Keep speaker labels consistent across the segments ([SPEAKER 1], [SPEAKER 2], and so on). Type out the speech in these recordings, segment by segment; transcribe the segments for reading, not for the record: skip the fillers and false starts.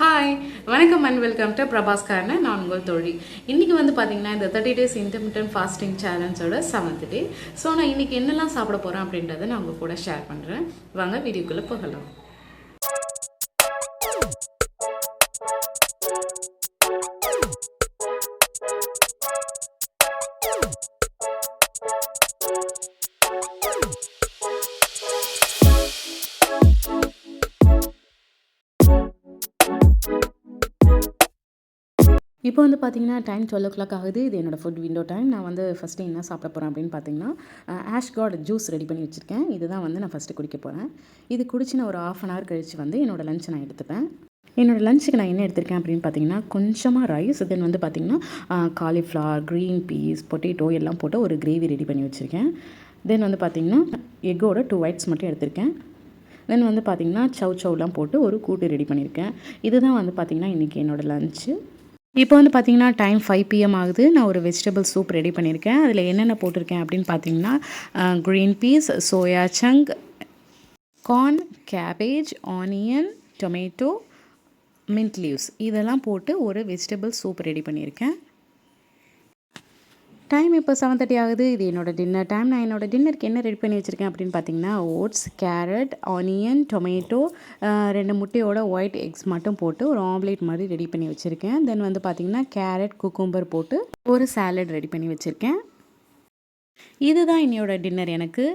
[SPEAKER 1] Hi வணக்கம் and welcome to Prabhas corner. நான் உங்கள் தோழி. இன்றைக்கி வந்து பார்த்திங்கன்னா இந்த 30 days இன்டர்மிட்டன்ட் ஃபாஸ்டிங் சேலஞ்சோட 7th day. ஸோ நான் இன்றைக்கி என்னெல்லாம் சாப்பிட போகிறேன் அப்படின்றத நான் உங்கள் கூட ஷேர் பண்ணுறேன். வாங்க வீடியோக்குள்ளே போகலாம். இப்போ வந்து பார்த்தீங்கன்னா டைம் 12 o'clock ஆகுது. இது என்னோடய ஃபுட் விண்டோ டைம். நான் வந்து ஃபஸ்ட்டு என்ன சாப்பிட போகிறேன் அப்படின்னு பார்த்தீங்கன்னா ஆஷ் காட் ஜூஸ் ரெடி பண்ணி வச்சுருக்கேன். இதுதான் வந்து நான் ஃபஸ்ட்டு குடிக்க போகிறேன். இது குடிச்சு நான் ஒரு 1/2 hour கழித்து வந்து என்னோடய லஞ்சை நான் எடுத்துப்பேன். என்னோடய லஞ்சுக்கு நான் என்ன எடுத்திருக்கேன் அப்படின்னு பார்த்தீங்கன்னா கொஞ்சமாக ரைஸ், தென் வந்து பார்த்திங்கன்னா காலிஃப்ளவர், க்ரீன் பீஸ், பொட்டேட்டோ எல்லாம் போட்டு ஒரு கிரேவி ரெடி பண்ணி வச்சுருக்கேன். தென் வந்து பார்த்திங்கன்னா எக்கோட 2 whites மட்டும் எடுத்திருக்கேன். தென் வந்து பார்த்திங்கன்னா சவுலாம் போட்டு ஒரு கூட்டு ரெடி பண்ணியிருக்கேன். இதுதான் வந்து பார்த்திங்கன்னா இன்றைக்கி என்னோடய லஞ்சு. இப்போ வந்து பார்த்திங்கன்னா டைம் 5 PM ஆகுது. நான் ஒரு வெஜிடபிள் சூப் ரெடி பண்ணியிருக்கேன். அதில் என்னென்ன போட்டிருக்கேன் அப்படின்னு பார்த்தீங்கன்னா green peas, soya chunk, corn, cabbage, onion, tomato, mint leaves இதெல்லாம் போட்டு ஒரு வெஜிடபிள் சூப் ரெடி பண்ணியிருக்கேன். டைம் இப்போ 7:30 ஆகுது. இது என்னோடய டின்னர் டைம். நான் என்னோடய டின்னருக்கு என்ன ரெடி பண்ணி வச்சுருக்கேன் அப்படின்னு பார்த்தீங்கன்னா ஓட்ஸ், கேரட், ஆனியன், டொமேட்டோ, 2 முட்டையோட ஒயிட் எக்ஸ் மட்டும் போட்டு ஒரு ஆம்லேட் மாதிரி ரெடி பண்ணி வச்சுருக்கேன். தென் வந்து பார்த்திங்கன்னா கேரட், குக்கும்பர் போட்டு ஒரு சாலட் ரெடி பண்ணி வச்சுருக்கேன். இதுதான் என்னோட டின்னர். எனக்கு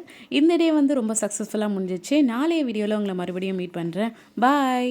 [SPEAKER 1] இந்த டே வந்து ரொம்ப சக்ஸஸ்ஃபுல்லாக முடிஞ்சிச்சு. நாளைய வீடியோவில் உங்களை மறுபடியும் மீட் பண்ணுறேன். பாய்.